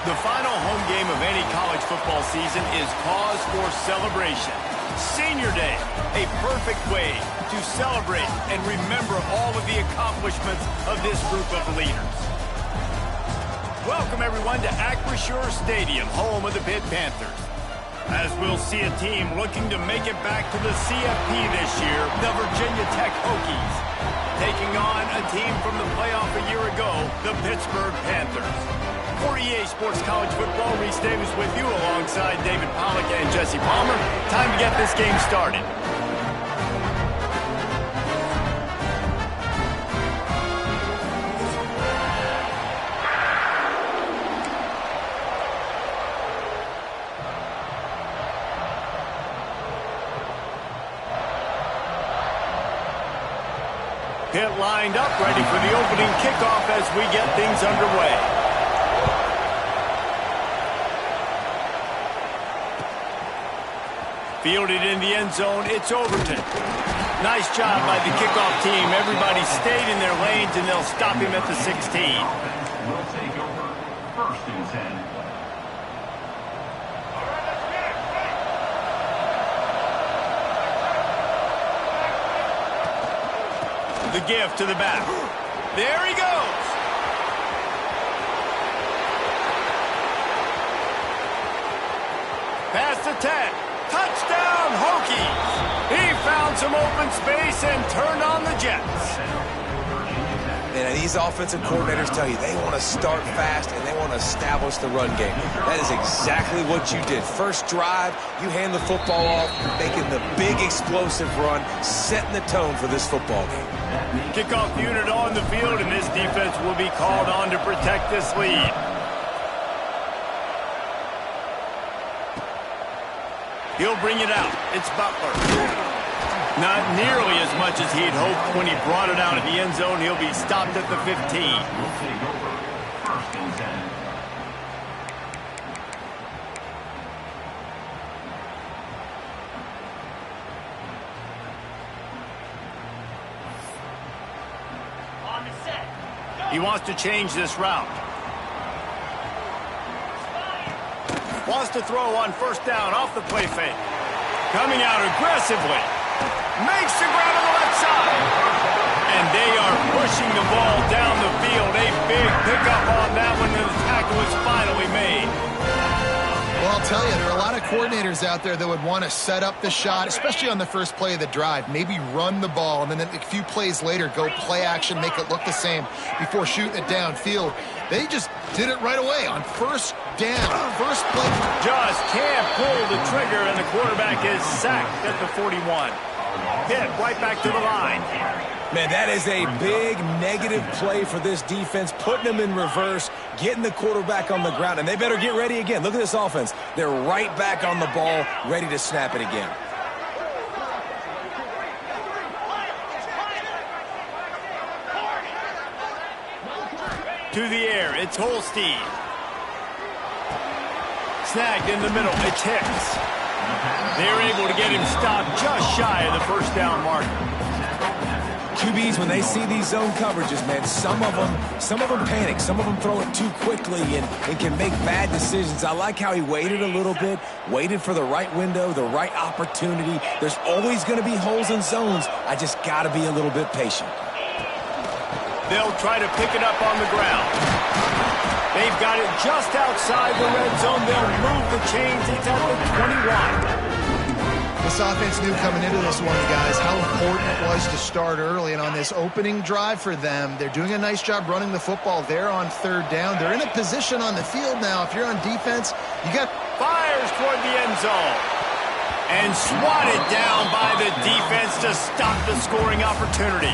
The final home game of any college football season is cause for celebration. Senior Day, a perfect way to celebrate and remember all of the accomplishments of this group of leaders. Welcome, everyone, to Acrisure Stadium, home of the Pitt Panthers. As we'll see a team looking to make it back to the CFP this year, the Virginia Tech Hokies, taking on a team from the playoff a year ago, the Pittsburgh Panthers. For EA Sports College Football, Reese Davis with you alongside David Pollack and Jesse Palmer. Time to get this game started. Pitt lined up, ready for the opening kickoff as we get things underway. Fielded in the end zone, it's Overton. Nice job by the kickoff team. Everybody stayed in their lanes, and they'll stop him at the 16. Will take over 1st and 10. The give to the back. There he goes. Pass to 10. Touchdown, Hokies! He found some open space and turned on the Jets. And these offensive coordinators tell you they want to start fast and they want to establish the run game. That is exactly what you did. First drive, you hand the football off, making the big explosive run, setting the tone for this football game. Kickoff unit on the field, and this defense will be called on to protect this lead. He'll bring it out. It's Butler. Not nearly as much as he'd hoped when he brought it out of the end zone. He'll be stopped at the 15. Will take over 1st and 10. He wants to change this route. Wants to throw on 1st down off the play fake. Coming out aggressively. Makes the grab on the left side. And they are pushing the ball down the field. A big pickup on that one, and the tackle was finally made. Well, I'll tell you, there are a lot of coordinators out there that would want to set up the shot, especially on the first play of the drive. Maybe run the ball, and then a few plays later, go play action, make it look the same before shooting it downfield. They just did it right away on 1st down. First play. Just can't pull the trigger, and the quarterback is sacked at the 41. Pitt right back to the line. Man, that is a big negative play for this defense, putting them in reverse, getting the quarterback on the ground, and they better get ready again. Look at this offense. They're right back on the ball, ready to snap it again. To the air, it's Holstein. Snagged in the middle, it's Hicks. They're able to get him stopped just shy of the 1st down marker. QBs, when they see these zone coverages, man, some of them panic. Some of them throw it too quickly and can make bad decisions. I like how he waited a little bit, waited for the right window, the right opportunity. There's always going to be holes in zones. I just got to be a little bit patient. They'll try to pick it up on the ground. They've got it just outside the red zone. They'll move the chains. It's at the 21. This offense knew coming into this one, guys, how important it was to start early. And on this opening drive for them, they're doing a nice job running the football. They're on 3rd down. They're in a position on the field now. If you're on defense, you got... Fires toward the end zone. And swatted down by the defense to stop the scoring opportunity.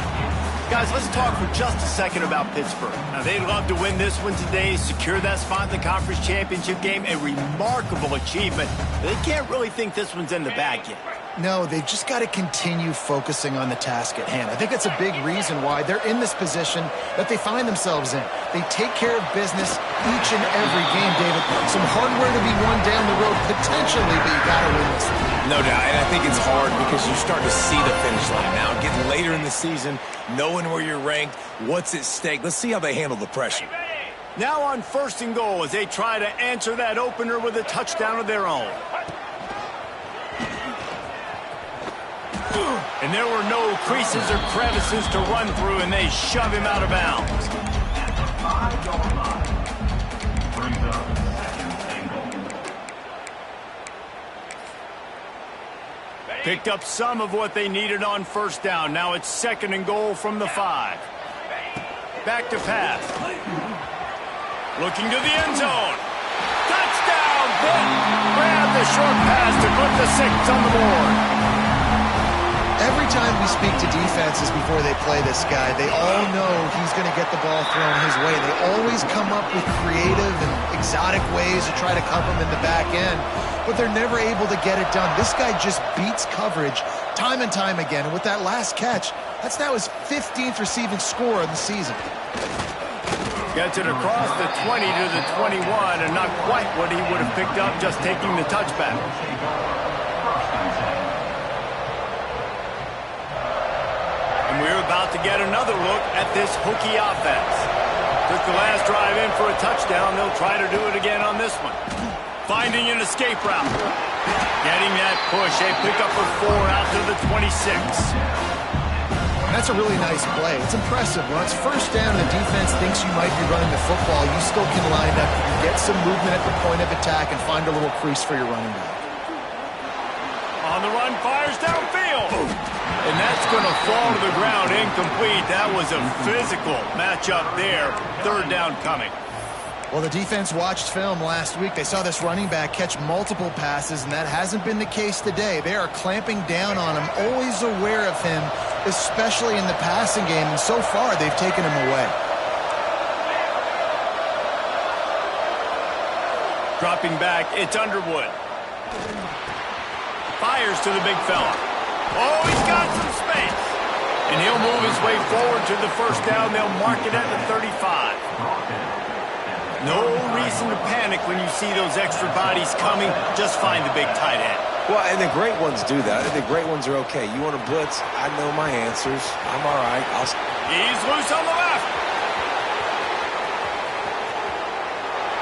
Guys, let's talk for just a second about Pittsburgh. Now, they'd love to win this one today, secure that spot in the conference championship game, a remarkable achievement. They can't really think this one's in the bag yet. No, they've just got to continue focusing on the task at hand. I think that's a big reason why they're in this position that they find themselves in. They take care of business each and every game, David. Some hardware to be won down the road, potentially, but you got to win this one. No doubt, and I think it's hard because you start to see the finish line now. Getting later in the season, knowing where you're ranked, what's at stake. Let's see how they handle the pressure. Now on 1st and goal as they try to answer that opener with a touchdown of their own. And there were no creases or crevices to run through, and they shove him out of bounds. Picked up some of what they needed on 1st down. Now it's 2nd and goal from the 5. Back to pass. Looking to the end zone. Touchdown, Pitt! Grab the short pass to put the 6 on the board. Every time we speak to defenses before they play this guy, they all know he's going to get the ball thrown his way. They always come up with creative and exotic ways to try to cover him in the back end, but they're never able to get it done. This guy just beats coverage time and time again, and with that last catch, that's now his 15th receiving score of the season. Gets it across the 20 to the 21, and not quite what he would have picked up just taking the touchback. And we're about to get another look at this Hokie offense. Took the last drive in for a touchdown. They'll try to do it again on this one. Finding an escape route. Getting that push. A pickup of 4 out to the 26. That's a really nice play. It's impressive. When it's 1st down and the defense thinks you might be running the football, you still can line up, you get some movement at the point of attack, and find a little crease for your running back. On the run, fires downfield. And that's going to fall to the ground incomplete. That was a physical matchup there. 3rd down coming. Well, the defense watched film last week. They saw this running back catch multiple passes, and that hasn't been the case today. They are clamping down on him, always aware of him, especially in the passing game, and so far they've taken him away. Dropping back, it's Underwood. Fires to the big fella. Oh, he's got some space. And he'll move his way forward to the 1st down. They'll mark it at the 35. No reason to panic when you see those extra bodies coming. Just find the big tight end. Well, and the great ones do that. The great ones are okay. You want to blitz? I know my answers. I'm all right. He's loose on the left.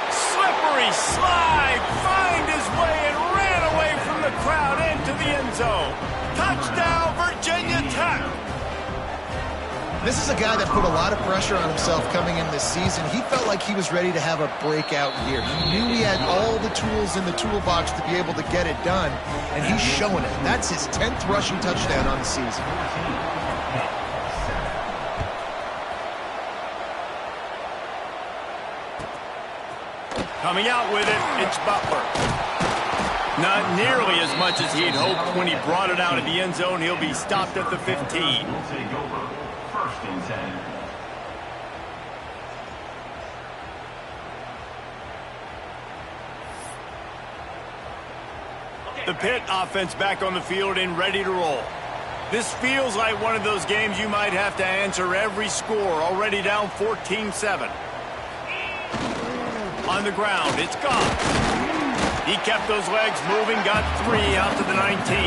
Slippery slide. Find his way and ran away from the crowd into the end zone. Touchdown, Virginia Tech. This is a guy that put a lot of pressure on himself coming in this season. He felt like he was ready to have a breakout year. He knew he had all the tools in the toolbox to be able to get it done, and he's showing it. That's his 10th rushing touchdown on the season. Coming out with it, it's Butler. Not nearly as much as he'd hoped when he brought it out of the end zone. He'll be stopped at the 15. Will take over. 1st and 10. The Pitt offense back on the field and ready to roll. This feels like one of those games you might have to answer every score. Already down 14-7. On the ground, it's gone. He kept those legs moving, got 3 out to the 19.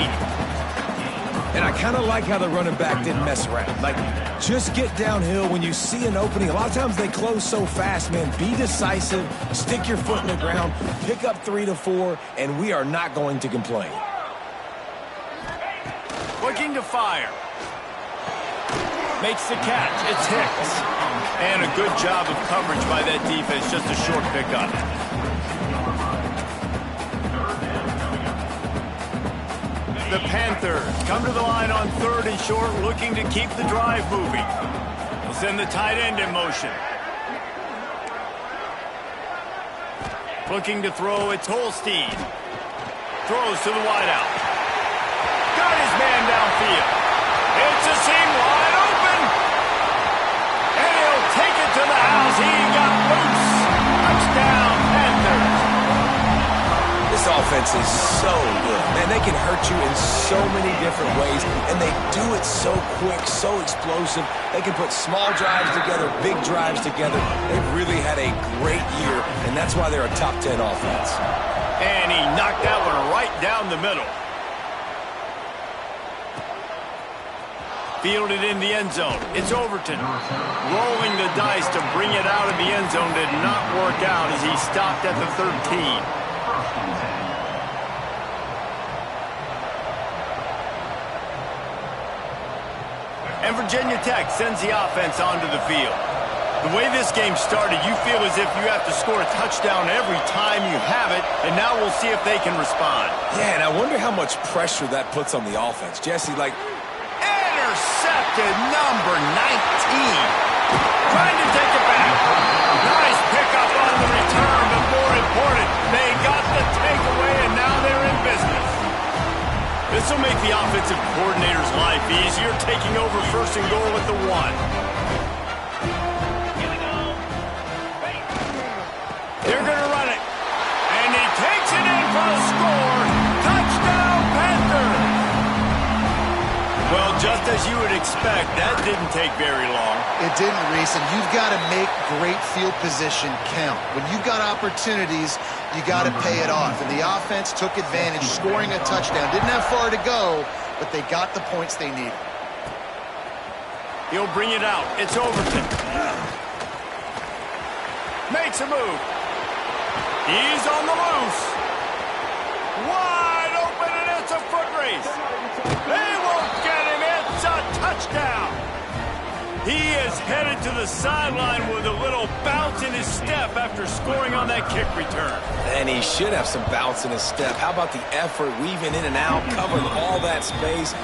And I kind of like how the running back didn't mess around. Like, just get downhill when you see an opening. A lot of times they close so fast, man. Be decisive, stick your foot in the ground, pick up 3 to 4, and we are not going to complain. Looking to fire. Makes the catch. It's Hicks. And a good job of coverage by that defense. Just a short pickup. The Panthers come to the line on 3rd and short, looking to keep the drive moving. They'll send the tight end in motion. Looking to throw, it's Holstein. Throws to the wideout. Got his man downfield. It's a seam wide open. And he'll take it to the house. He got loose. Touchdown, Panthers. This offense is so good. Man, they can hurt you in so many different ways, and they do it so quick, so explosive. They can put small drives together, big drives together. They've really had a great year, and that's why they're a top 10 offense. And he knocked that one right down the middle. Fielded in the end zone. It's Overton. Rolling the dice to bring it out of the end zone did not work out as he stopped at the 13. And Virginia Tech sends the offense onto the field. The way this game started, you feel as if you have to score a touchdown every time you have it, and now we'll see if they can respond. Yeah, and I wonder how much pressure that puts on the offense. Jesse, like... Intercepted, number 19. Trying to take it back. Nice pickup on the return, but more important, they got the takeaway, and now they're in business. This will make the offensive coordinator's life easier, taking over first and goal at the 1. They're going to run it. And he takes it in for a score. Touchdown, Panthers! Well, just as you would expect, that didn't take very long. It didn't, Reese, and you've got to make great field position count. When you've got opportunities, you got to pay it off. And the offense took advantage, scoring a touchdown. Didn't have far to go, but they got the points they needed. He'll bring it out. It's Overton. Makes a move. He's on the loose. Wide open, and it's a foot race. They won't get him. It's a touchdown. He is headed to the sideline with a little bounce in his step after scoring on that kick return. And he should have some bounce in his step. How about the effort, weaving in and out, covering all that space,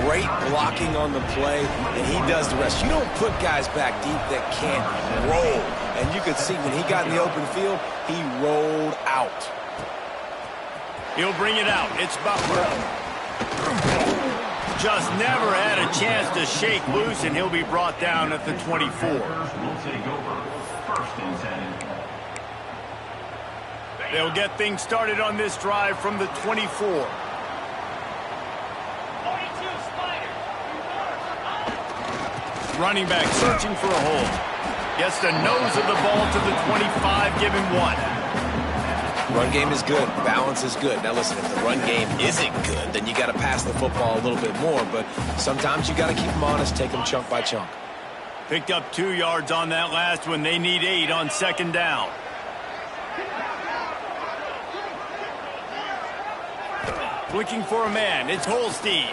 great blocking on the play, and he does the rest. You don't put guys back deep that can't roll. And you could see when he got in the open field, he rolled out. He'll bring it out. It's Butler. Just never had a chance to shake loose, and he'll be brought down at the 24. Will take over first and 10. They'll get things started on this drive from the 24. Running back searching for a hole. Gets the nose of the ball to the 25, give him 1. Run game is good. Balance is good. Now listen, if the run game isn't good, then you got to pass the football a little bit more. But sometimes you got to keep them honest, take them chunk by chunk. Picked up 2 yards on that last one. They need 8 on second down. Looking for a man. It's Holstein.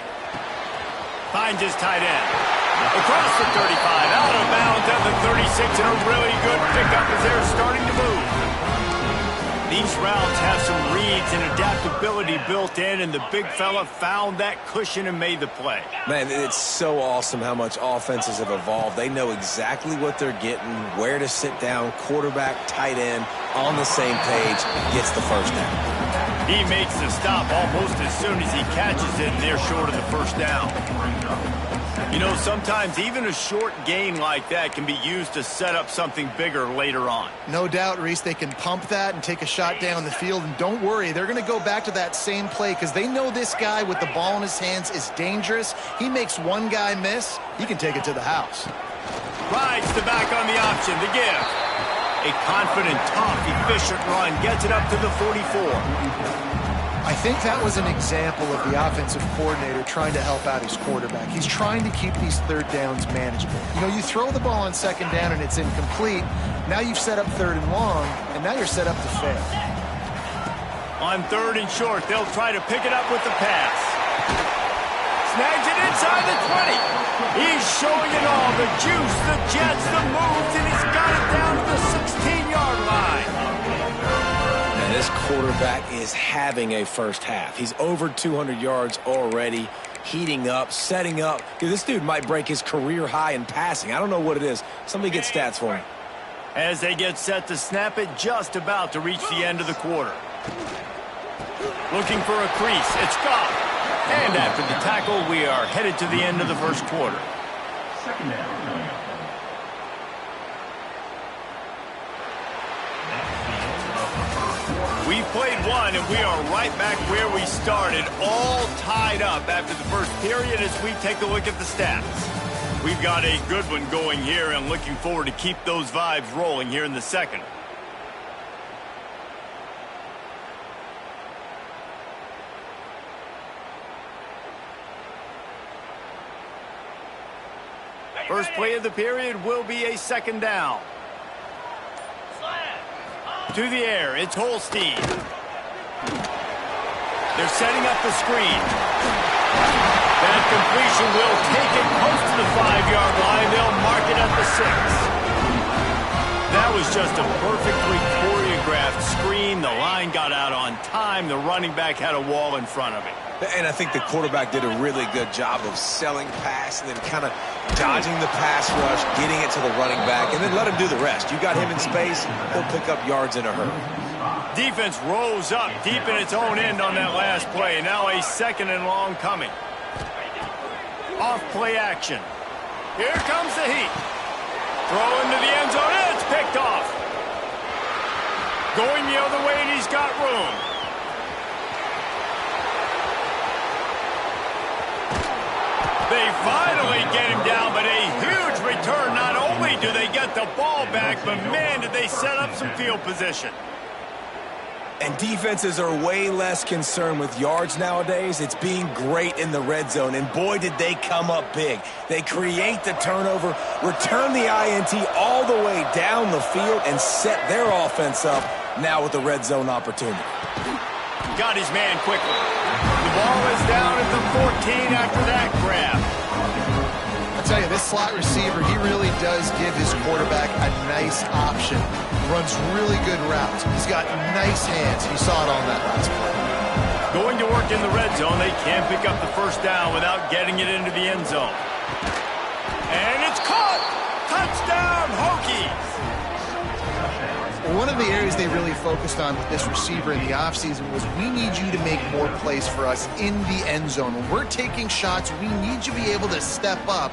Finds his tight end. Across the 35, out of bounds at the 36, and a really good pickup as they're starting to move. These routes have some reads and adaptability built in, and the big fella found that cushion and made the play. Man, it's so awesome how much offenses have evolved. They know exactly what they're getting, where to sit down, quarterback, tight end, on the same page, gets the first down. He makes the stop almost as soon as he catches it, and they're short of the first down. You know, sometimes even a short gain like that can be used to set up something bigger later on. No doubt, Reese, they can pump that and take a shot down the field. And don't worry, they're going to go back to that same play because they know this guy with the ball in his hands is dangerous. He makes one guy miss, he can take it to the house. Rides the back on the option, the give. A confident, tough, efficient run gets it up to the 44. I think that was an example of the offensive coordinator trying to help out his quarterback. He's trying to keep these third downs manageable. You know, you throw the ball on second down and it's incomplete. Now you've set up third and long, and now you're set up to fail. On third and short, they'll try to pick it up with the pass. Snags it inside the 20. He's showing it all, the juice, the jets, the moves, and he's got it down to the 16-yard line. This quarterback is having a first half. He's over 200 yards already, heating up, setting up. Dude, this dude might break his career high in passing. I don't know what it is. Somebody get stats for him. As they get set to snap it, just about to reach the end of the quarter. Looking for a crease. It's Goff. And after the tackle, we are headed to the end of the first quarter. Second down. We've played one, and we are right back where we started, all tied up after the first period as we take a look at the stats. We've got a good one going here, and looking forward to keep those vibes rolling here in the second. First play of the period will be a second down. To the air, it's Holstein. They're setting up the screen. That completion will take it close to the 5-yard line. They'll mark it at the 6. That was just a perfectly choreographed screen. The line got out on time. The running back had a wall in front of it. And I think the quarterback did a really good job of selling pass and then kind of dodging the pass rush, getting it to the running back, and then let him do the rest. You got him in space, he'll pick up yards in a hurry. Defense rose up deep in its own end on that last play. Now a second and long coming. Off play action. Here comes the heat. Throw into the end zone. It's picked off. Going the other way, and he's got room. They finally get him down, but a huge return. Not only do they get the ball back, but man, did they set up some field position. And defenses are way less concerned with yards nowadays. It's being great in the red zone, and boy, did they come up big. They create the turnover, return the INT all the way down the field, and set their offense up now with the red zone opportunity. Got his man quickly. The ball is down at the 14 after that grab. I tell you, this slot receiver, he really does give his quarterback a nice option. Runs really good routes. He's got nice hands. You saw it on that last play. Going to work in the red zone. They can't pick up the first down without getting it into the end zone. And it's caught! Touchdown, Hokies! One of the areas they really focused on with this receiver in the offseason was we need you to make more plays for us in the end zone. When we're taking shots, we need you to be able to step up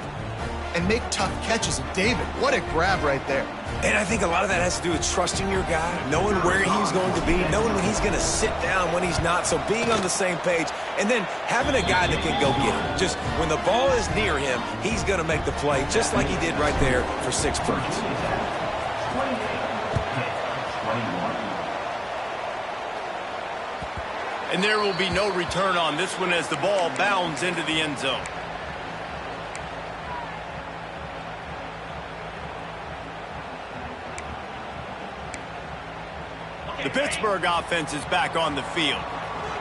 and make tough catches. And David, what a grab right there. And I think a lot of that has to do with trusting your guy, knowing where he's going to be, knowing when he's going to sit down, when he's not, so being on the same page, and then having a guy that can go get him. Just when the ball is near him, he's going to make the play, just like he did right there for 6 points. And there will be no return on this one as the ball bounds into the end zone. The Pittsburgh offense is back on the field.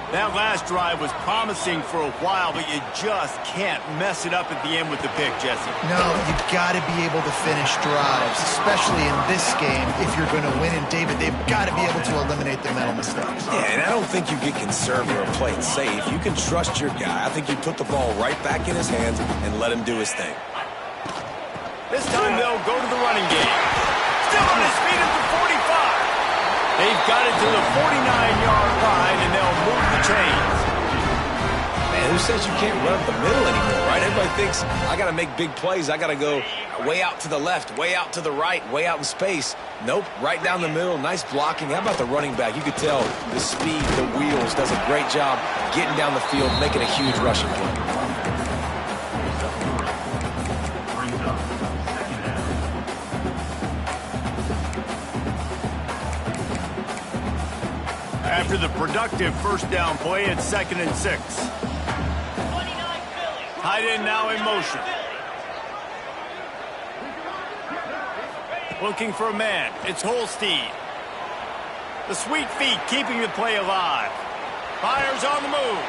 That last drive was promising for a while, but you just can't mess it up at the end with the pick, Jesse. No, you've got to be able to finish drives, especially in this game if you're going to win. And David, they've got to be able to eliminate the mental mistakes. Yeah, and I don't think you get conservative or play it safe. You can trust your guy. I think you put the ball right back in his hands and let him do his thing. This time they'll go to the running game. Still on his feet at the 45. They've got it to the 49-yard line, and they'll move the chains. Man, who says you can't run up the middle anymore, right? Everybody thinks, I got to make big plays. I got to go way out to the left, way out to the right, way out in space. Nope, right down the middle, nice blocking. How about the running back? You could tell the speed, the wheels, does a great job getting down the field, making a huge rushing play. After the productive first down play, it's 2nd and 6. Tight end now in motion. Looking for a man. It's Holstein. The sweet feet keeping the play alive. Fires on the move.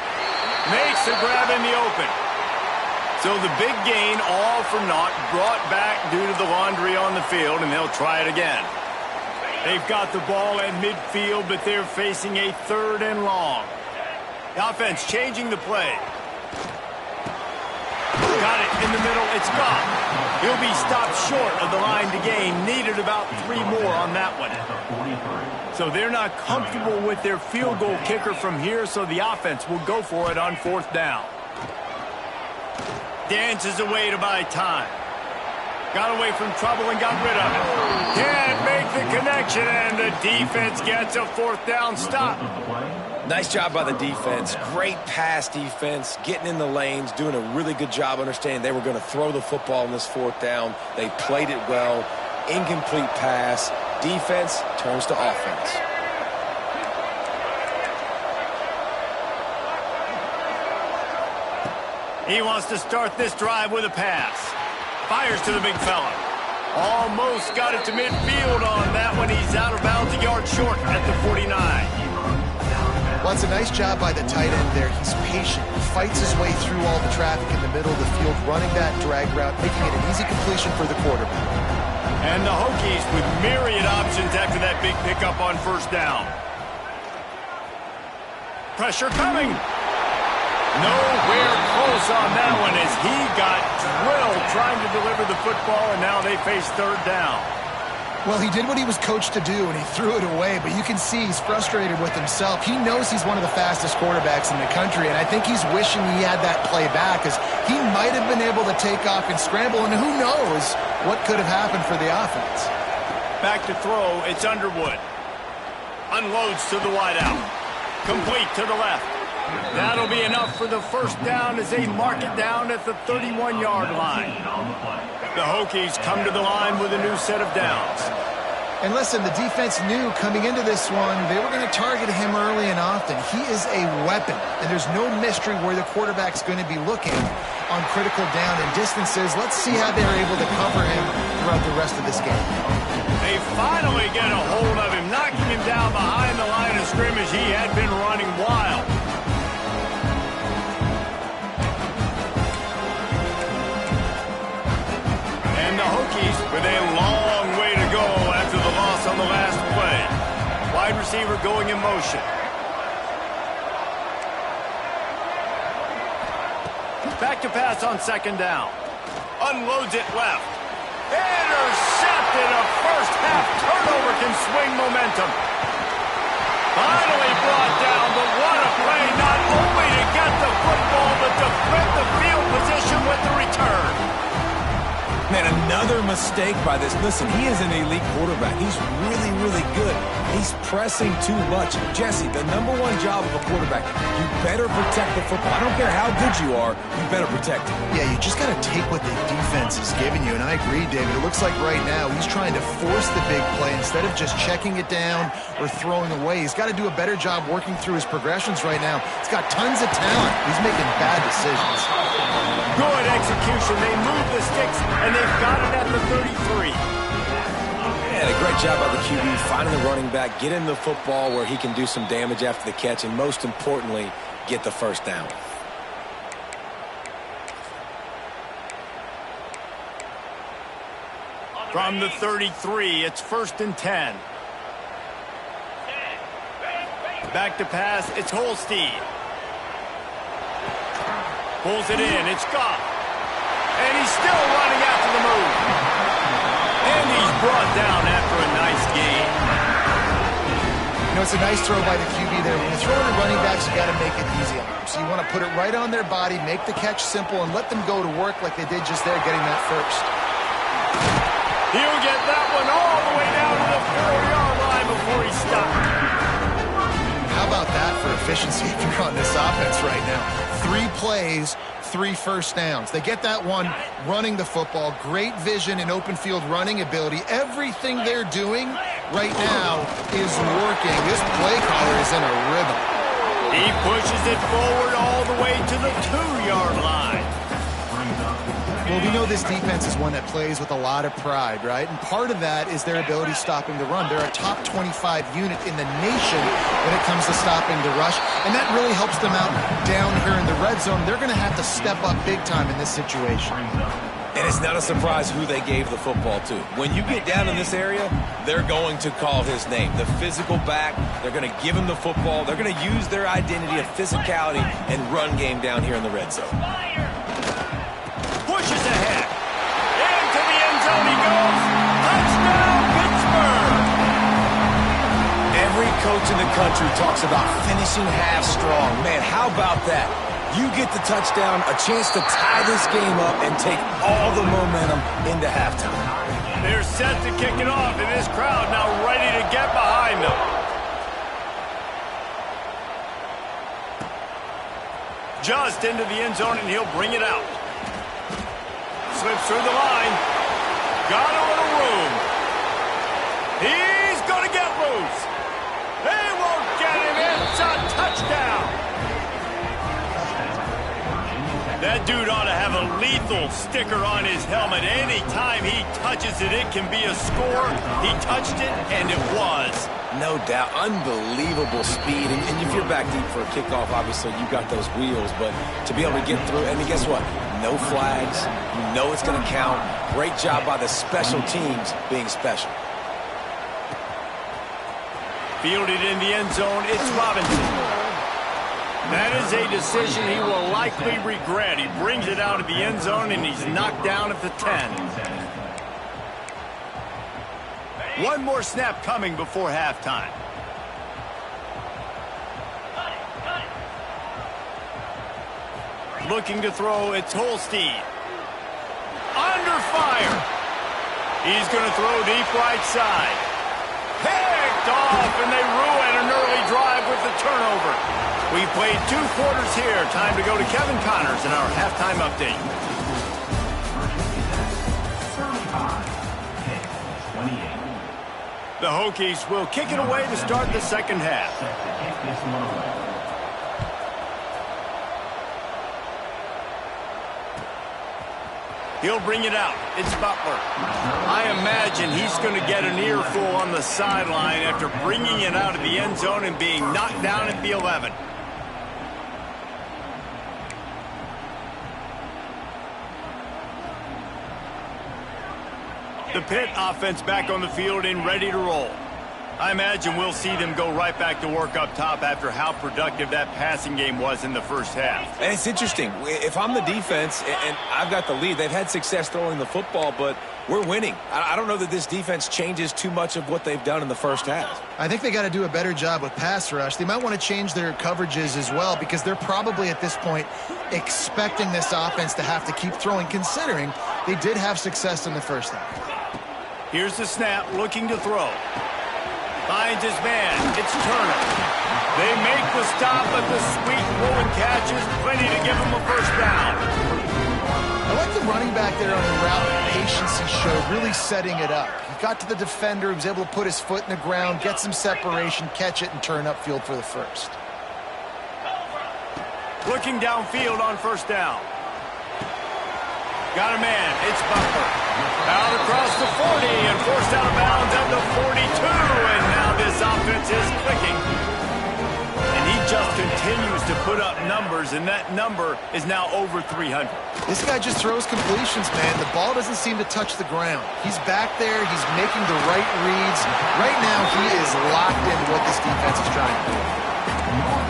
Makes the grab in the open. So the big gain, all for naught, brought back due to the laundry on the field, and they'll try it again. They've got the ball at midfield, but they're facing a 3rd and long. The offense changing the play. Got it in the middle. It's gone. He'll be stopped short of the line to gain. Needed about 3 more on that one. So they're not comfortable with their field goal kicker from here, so the offense will go for it on 4th down. Dances away to buy time. Got away from trouble and got rid of it. Can't make the connection, and the defense gets a 4th down stop. Nice job by the defense. Great pass defense, getting in the lanes, doing a really good job understanding they were going to throw the football in this 4th down. They played it well. Incomplete pass. Defense turns to offense. He wants to start this drive with a pass. Fires to the big fella. Almost got it to midfield on that one. He's out of bounds, a yard short at the 49. Well, it's a nice job by the tight end there. He's patient. He fights his way through all the traffic in the middle of the field, running that drag route, making it an easy completion for the quarterback. And the Hokies with myriad options after that big pickup on first down. Pressure coming. Nowhere close on that one as he got drilled trying to deliver the football, and now they face third down. Well, he did what he was coached to do, and he threw it away, but you can see he's frustrated with himself. He knows he's one of the fastest quarterbacks in the country, and I think he's wishing he had that play back, because he might have been able to take off and scramble, and who knows what could have happened for the offense. Back to throw, it's Underwood. Unloads to the wideout. Complete to the left. That'll be enough for the first down as they mark it down at the 31-yard line. The Hokies come to the line with a new set of downs. And listen, the defense knew coming into this one, they were going to target him early and often. He is a weapon, and there's no mystery where the quarterback's going to be looking on critical down and distances. Let's see how they're able to cover him throughout the rest of this game. They finally get a hold of him, knocking him down behind the line of scrimmage. He had been running wild. And the Hokies with a long way to go after the loss on the last play. Wide receiver going in motion. Back to pass on second down. Unloads it left. Intercepted. A first half turnover can swing momentum. Finally brought down, but what a play, not only to get the football, but to flip the field position with the return. Man, another mistake by this. Listen, he is an elite quarterback. He's really, really good. He's pressing too much. Jesse, the number one job of a quarterback, you better protect the football. I don't care how good you are, you better protect it. Yeah, you just got to take what the defense is giving you, and I agree, David. It looks like right now he's trying to force the big play instead of just checking it down or throwing away. He's got to do a better job working through his progressions right now. He's got tons of talent. He's making bad decisions. Good execution. They move the sticks, and they've got it at the 33. And a great job by the QB finding the running back, getting the football where he can do some damage after the catch, and most importantly, get the first down. From the 33, it's 1st and 10. Back to pass, it's Holstein. Pulls it in, it's Goff. And he's still running after the move. And he's brought down after a nice gain. You know, it's a nice throw by the QB there. When you're throwing to running backs, you got to make it easy on them. So you want to put it right on their body, make the catch simple, and let them go to work like they did just there, getting that first. He'll get that one all the way down to the 4-yard line before he stopped. How about that for efficiency if you're on this offense right now? 3 plays, 3 first downs. They get that one running the football. Great vision and open field running ability. Everything they're doing right now is working. This play caller is in a rhythm. He pushes it forward all the way to the 2-yard line. Well, we know this defense is one that plays with a lot of pride, right? And part of that is their ability stopping the run. They're a top 25 unit in the nation when it comes to stopping the rush, and that really helps them out down here in the red zone. They're going to have to step up big time in this situation. And it's not a surprise who they gave the football to. When you get down in this area, they're going to call his name. The physical back, they're going to give him the football. They're going to use their identity of physicality and run game down here in the red zone. Pushes ahead. Into the end zone he goes. Touchdown, Pittsburgh! Every coach in the country talks about finishing half strong. Man, how about that? You get the touchdown, a chance to tie this game up and take all the momentum into halftime. They're set to kick it off, and this crowd now ready to get behind them. Just into the end zone, and he'll bring it out. Slips through the line. Got a little room. He's going to get loose. They won't get him. It's a touchdown. That dude ought to have a lethal lethal sticker on his helmet. Anytime he touches it, it can be a score. He touched it, and it was. No doubt. Unbelievable speed. And if you're back deep for a kickoff, obviously you got those wheels. But to be able to get through, and guess what? No flags. You know it's going to count. Great job by the special teams being special. Fielded in the end zone, it's Robinson. That is a decision he will likely regret. He brings it out of the end zone, and he's knocked down at the 10. One more snap coming before halftime. Looking to throw, it's Holstein. Under fire. He's going to throw deep right side. Picked off, and they ruin an early drive with the turnover. We played 2 quarters here. Time to go to Kevin Connors in our halftime update. 28. The Hokies will kick it away to start the second half. He'll bring it out. It's Butler. I imagine he's going to get an earful on the sideline after bringing it out of the end zone and being knocked down at the 11. The Pitt offense back on the field and ready to roll. I imagine we'll see them go right back to work up top after how productive that passing game was in the first half. And it's interesting. If I'm the defense and I've got the lead, they've had success throwing the football, but we're winning. I don't know that this defense changes too much of what they've done in the first half. I think they got to do a better job with pass rush. They might want to change their coverages as well because they're probably at this point expecting this offense to have to keep throwing, considering they did have success in the first half. Here's the snap, looking to throw. Finds his man. It's Turner. They make the stop, but the sweet rolling catch is plenty to give him a first down. I like the running back there on the route patience he showed, really setting it up. He got to the defender, he was able to put his foot in the ground, get some separation, catch it, and turn upfield for the first. Looking downfield on first down. Got a man. It's Butler. Out across the 40 and forced out of bounds at the 42. And now this offense is clicking. And he just continues to put up numbers, and that number is now over 300. This guy just throws completions, man. The ball doesn't seem to touch the ground. He's back there. He's making the right reads. Right now, he is locked into what this defense is trying to do.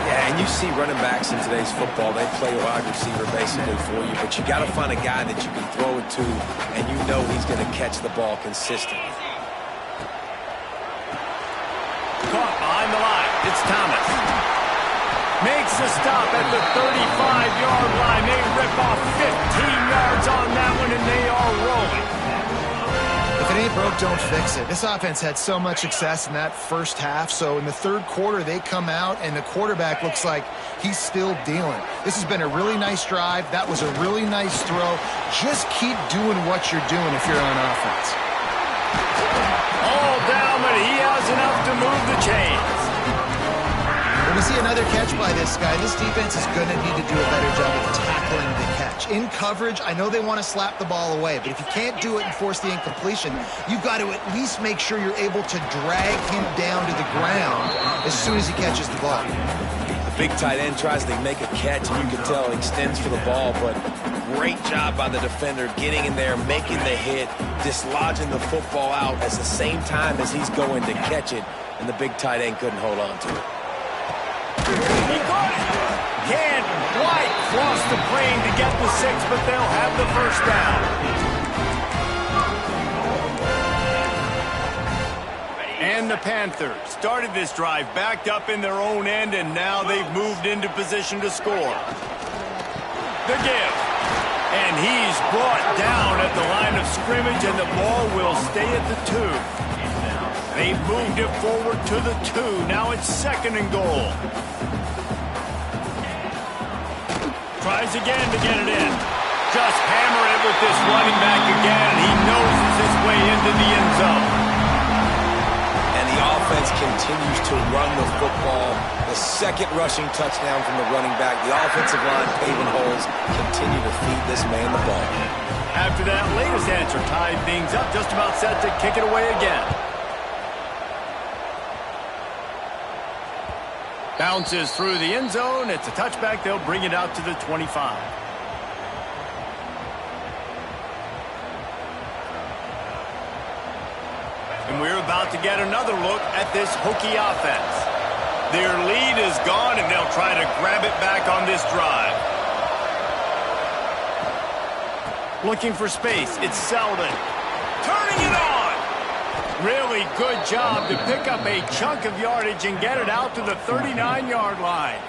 Yeah, and you see running backs in today's football, they play wide receiver basically for you, but you got to find a guy that you can throw it to, and you know he's going to catch the ball consistently. Caught behind the line. It's Thomas. Makes the stop at the 35-yard line. They rip off 15 yards on that one, and they are rolling. If it ain't broke, don't fix it. This offense had so much success in that first half, so in the third quarter, they come out, and the quarterback looks like he's still dealing. This has been a really nice drive. That was a really nice throw. Just keep doing what you're doing if you're on offense. All down, but he has enough to move the chains. When we see another catch by this guy, this defense is going to need to do a better job of tackling the catch. In coverage, I know they want to slap the ball away, but if you can't do it and force the incompletion, you've got to at least make sure you're able to drag him down to the ground as soon as he catches the ball. The big tight end tries to make a catch, and you can tell he extends for the ball, but great job by the defender getting in there, making the hit, dislodging the football out at the same time as he's going to catch it, and the big tight end couldn't hold on to it. He got it. Can White cross the plane to get the 6, but they'll have the first down. And the Panthers started this drive backed up in their own end, and now they've moved into position to score. The give. And he's brought down at the line of scrimmage, and the ball will stay at the 2. They've moved it forward to the 2. Now it's 2nd and goal. Tries again to get it in. Just hammer it with this running back again. He noses his way into the end zone. And the offense continues to run the football. The second rushing touchdown from the running back. The offensive line paving holes. Continue to feed this man the ball. After that latest answer tied things up, just about set to kick it away again. Bounces through the end zone. It's a touchback. They'll bring it out to the 25. And we're about to get another look at this Hokie offense. Their lead is gone, and they'll try to grab it back on this drive. Looking for space. It's Selden. Turning it on. Really good job to pick up a chunk of yardage and get it out to the 39-yard line.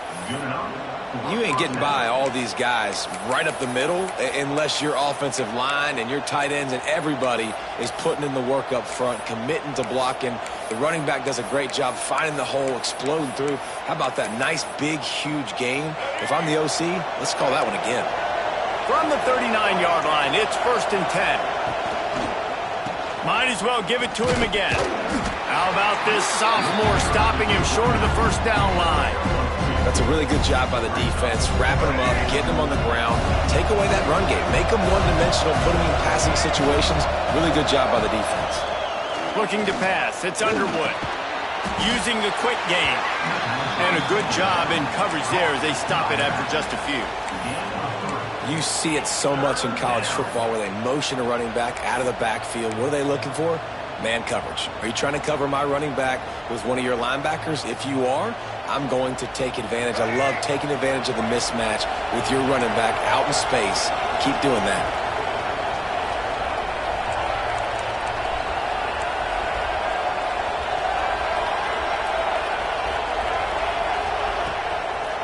You ain't getting by all these guys right up the middle unless your offensive line and your tight ends and everybody is putting in the work up front, committing to blocking. The running back does a great job finding the hole, exploding through. How about that nice, big, huge gain? If I'm the OC, let's call that one again. From the 39-yard line, it's 1st and 10. Might as well give it to him again. How about this sophomore stopping him short of the first down line? That's a really good job by the defense, wrapping them up, getting them on the ground. Take away that run game. Make them one-dimensional, put them in passing situations. Really good job by the defense. Looking to pass. It's Underwood. Using the quick game. And a good job in coverage there as they stop it after just a few. You see it so much in college football where they motion a running back out of the backfield. What are they looking for? Man coverage. Are you trying to cover my running back with one of your linebackers? If you are, I'm going to take advantage. I love taking advantage of the mismatch with your running back out in space. Keep doing that.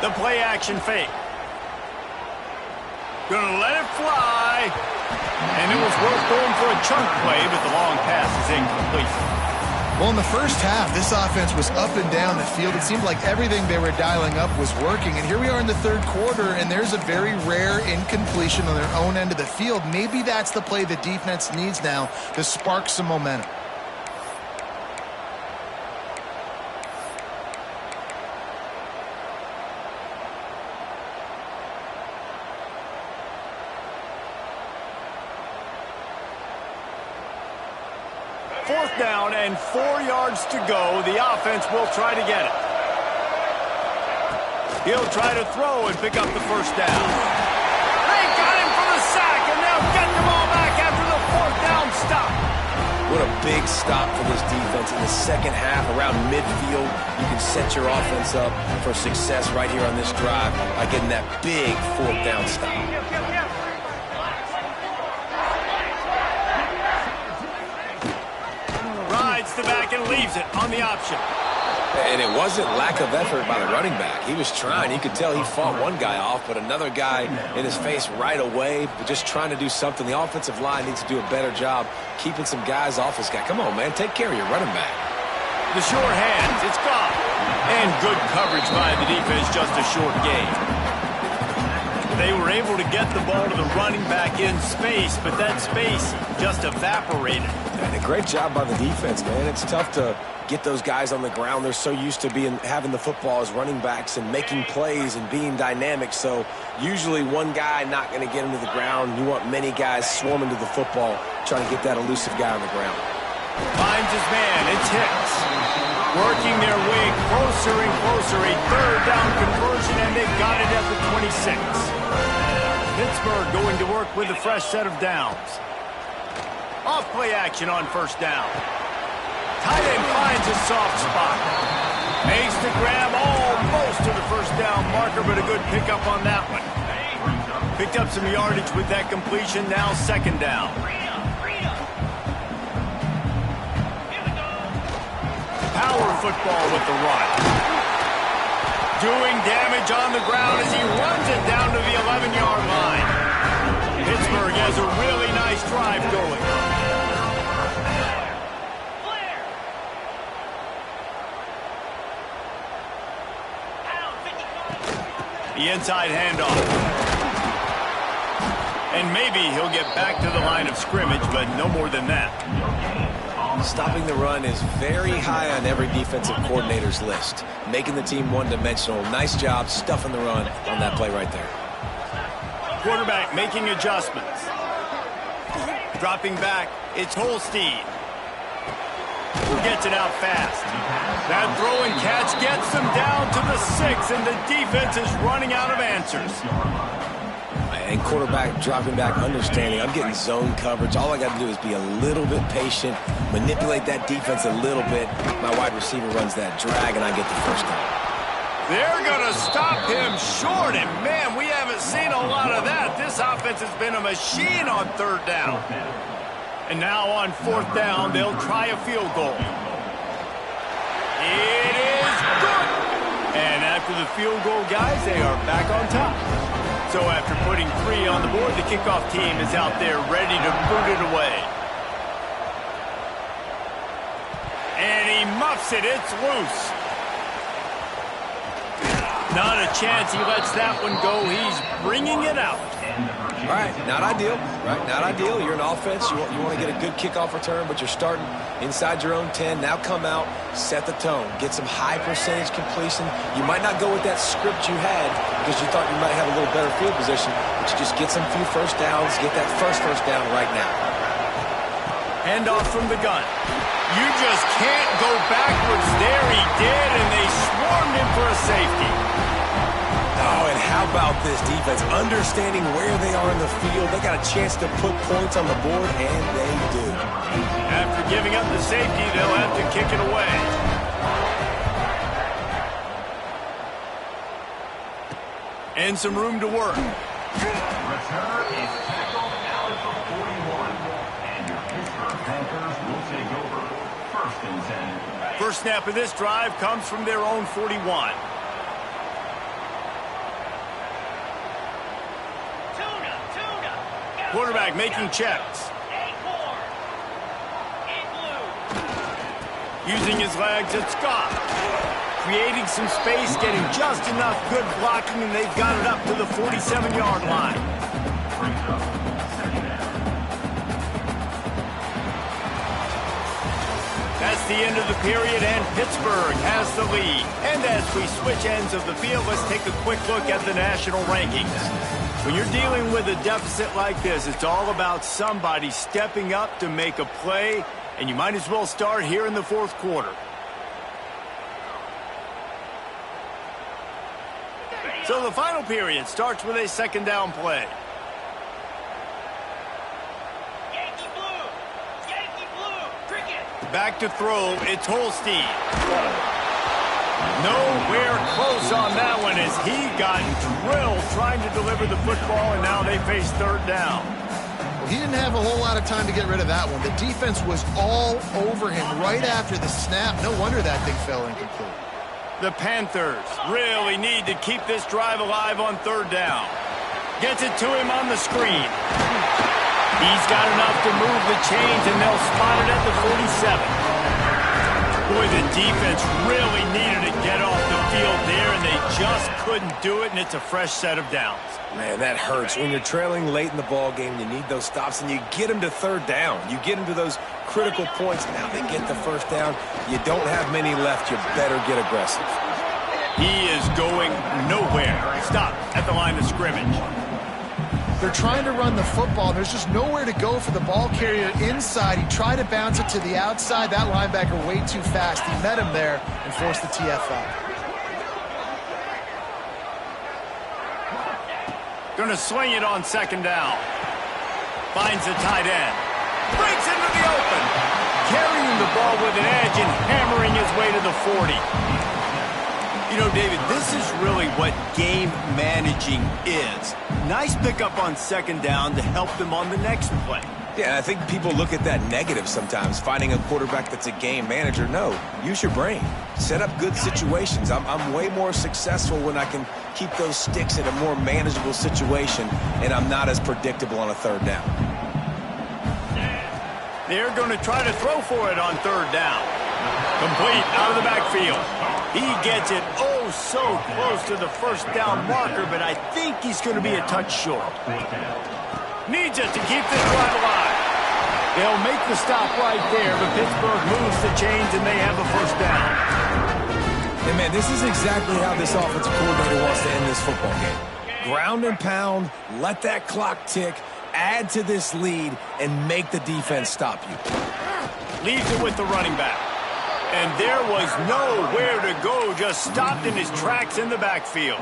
The play action fake. Gonna let it fly. And it was worth going for a chunk play, but the long pass is incomplete. Well, in the first half, this offense was up and down the field. It seemed like everything they were dialing up was working. And here we are in the third quarter, and there's a very rare incompletion on their own end of the field. Maybe that's the play the defense needs now to spark some momentum. Fourth down and 4 yards to go. The offense will try to get it. He'll try to throw and pick up the first down. They got him for the sack, and they'll get the ball back after the 4th down stop. What a big stop for this defense in the second half around midfield. You can set your offense up for success right here on this drive by getting that big 4th down stop. Rides the back and leaves it on the option. And it wasn't lack of effort by the running back. He was trying. You could tell he fought one guy off, but another guy in his face right away, but just trying to do something. The offensive line needs to do a better job keeping some guys off this guy. Come on, man. Take care of your running back. The short hands. It's gone. And good coverage by the defense. Just a short gain. They were able to get the ball to the running back in space, but that space just evaporated. And a great job by the defense, man. It's tough to get those guys on the ground. They're so used to having the football as running backs and making plays and being dynamic. So usually one guy not going to get him to the ground. You want many guys swarming to the football, trying to get that elusive guy on the ground. Finds his man. It's Hicks. Working their way closer and closer. A 3rd down conversion, and they've got it at the 26. Pittsburgh going to work with a fresh set of downs. Off play action on 1st down. Tight end finds a soft spot. Makes the grab almost to the 1st down marker, but a good pickup on that one. Picked up some yardage with that completion. Now 2nd down. Power football with the run. Doing damage on the ground as he runs it down to the 11-yard line. Pittsburgh has a really nice drive going. The inside handoff. And maybe he'll get back to the line of scrimmage, but no more than that. Stopping the run is very high on every defensive coordinator's list. Making the team one-dimensional. Nice job stuffing the run on that play right there. Quarterback making adjustments. Dropping back, it's Holstein. Gets it out fast. That throw and catch gets them down to the 6, and the defense is running out of answers. And quarterback dropping back, understanding I'm getting zone coverage. All I got to do is be a little bit patient, manipulate that defense a little bit. My wide receiver runs that drag, and I get the first down. They're going to stop him short, and man, we haven't seen a lot of that. This offense has been a machine on third down. And now on fourth down, they'll try a field goal. It is good! And after the field goal, guys, they are back on top. So after putting 3 on the board, the kickoff team is out there ready to boot it away. And he muffs it. It's loose. Not a chance he lets that one go. He's bringing it out. All right, not ideal. Right, not ideal. You're an offense. You want to get a good kickoff return, but you're starting inside your own 10. Now come out, set the tone, get some high percentage completion. You might not go with that script you had because you thought you might have a little better field position, but you just get some few first downs, get that first down right now. Handoff from the gun. You just can't go backwards there. He did, and they swarmed him for a safety. Oh, and how about this defense? Understanding where they are in the field. They got a chance to put points on the board, and they do. After giving up the safety, they'll have to kick it away. And some room to work. Returner is tackled out at the 41. And your Pittsburgh Panthers will take over. First and 10. First snap of this drive comes from their own 41. Quarterback making checks. Using his legs, it's Scott. Creating some space, getting just enough good blocking, and they've got it up to the 47-yard line. That's the end of the period, and Pittsburgh has the lead. And as we switch ends of the field, let's take a quick look at the national rankings. When you're dealing with a deficit like this, it's all about somebody stepping up to make a play, and you might as well start here in the fourth quarter. So the final period starts with a second down play. Yankee blue, cricket. Back to throw, it's Holstein. Nowhere close on that one as he got drilled trying to deliver the football, and now they face third down. Well, he didn't have a whole lot of time to get rid of that one. The defense was all over him right after the snap. No wonder that thing fell incomplete. The Panthers really need to keep this drive alive on third down. Gets it to him on the screen. He's got enough to move the chains, and they'll spot it at the 47. Boy, the defense really needed to get off the field there, and they just couldn't do it, and it's a fresh set of downs. Man, that hurts. When you're trailing late in the ball game, you need those stops, and you get them to third down. You get them to those critical points. Now they get the first down. You don't have many left. You better get aggressive. He is going nowhere. Stop at the line of scrimmage. They're trying to run the football. There's just nowhere to go for the ball carrier inside. He tried to bounce it to the outside. That linebacker way too fast. He met him there and forced the TFL. Going to swing it on second down. Finds the tight end. Breaks into the open. Carrying the ball with an edge and hammering his way to the 40. You know, David, this is really what game managing is. Nice pickup on second down to help them on the next play. Yeah, I think people look at that negative sometimes, finding a quarterback that's a game manager. No, use your brain. Set up good situations. I'm way more successful when I can keep those sticks in a more manageable situation, and I'm not as predictable on a third down. They're going to try to throw for it on third down. Complete out of the backfield. He gets it oh so close to the first down marker, but I think he's going to be a touch short. Needs it to keep this drive alive. They'll make the stop right there, but Pittsburgh moves the chains and they have a first down. And man, this is exactly how this offensive coordinator wants to end this football game. Ground and pound, let that clock tick, add to this lead, and make the defense stop you. Leaves it with the running back. And there was nowhere to go, just stopped in his tracks in the backfield.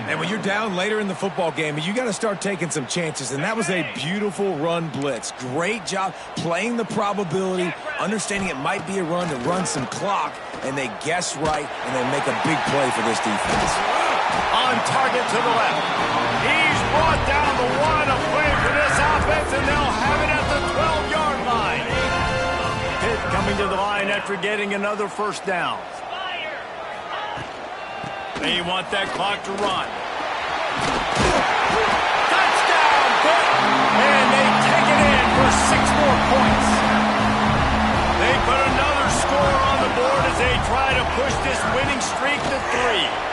And when you're down later in the football game, you got to start taking some chances, and that was a beautiful run blitz. Great job playing the probability, understanding it might be a run to run some clock, and they guess right, and they make a big play for this defense. On target to the left. He's brought down the one, a play for this offense, and they'll have it at the 12-yard line. Pitt coming to the line after getting another first down. They want that clock to run. Touchdown, Pitt! And they take it in for 6 more points. They put another score on the board as they try to push this winning streak to 3.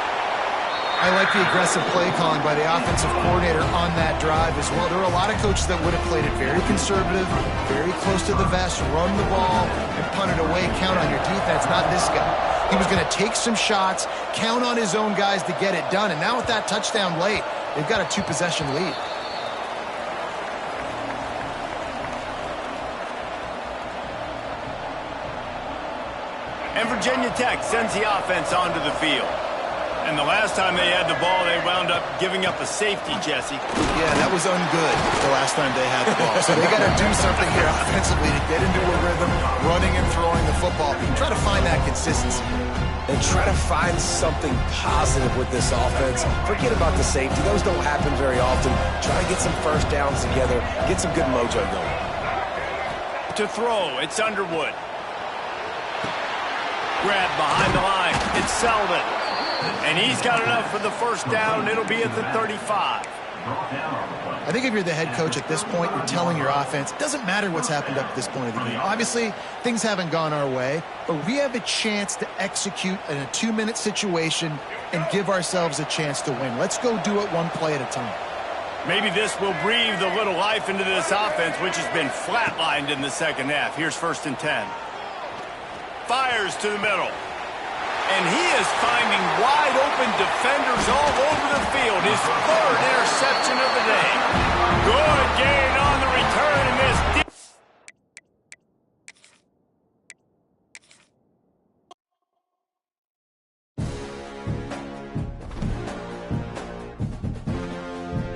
I like the aggressive play calling by the offensive coordinator on that drive as well. There were a lot of coaches that would have played it very conservative, very close to the vest, run the ball, and punt it away, count on your defense. Not this guy. He was going to take some shots, count on his own guys to get it done. And now with that touchdown late, they've got a 2-possession lead. And Virginia Tech sends the offense onto the field. And the last time they had the ball, they wound up giving up a safety, Jesse. Yeah, that was ungood the last time they had the ball. So they got to do something here offensively to get into a rhythm, running and throwing the football. Try to find that consistency. And try to find something positive with this offense. Forget about the safety. Those don't happen very often. Try to get some first downs together. Get some good mojo going. To throw, it's Underwood. Grab behind the line. It's Selden. And he's got enough for the first down. It'll be at the 35. I think if you're the head coach at this point, you're telling your offense, it doesn't matter what's happened up to this point of the game. Obviously, things haven't gone our way, but we have a chance to execute in a 2-minute situation and give ourselves a chance to win. Let's go do it one play at a time. Maybe this will breathe a little life into this offense, which has been flatlined in the second half. Here's 1st and 10. Fires to the middle. And he is finding wide open defenders all over the field. His 3rd interception of the day.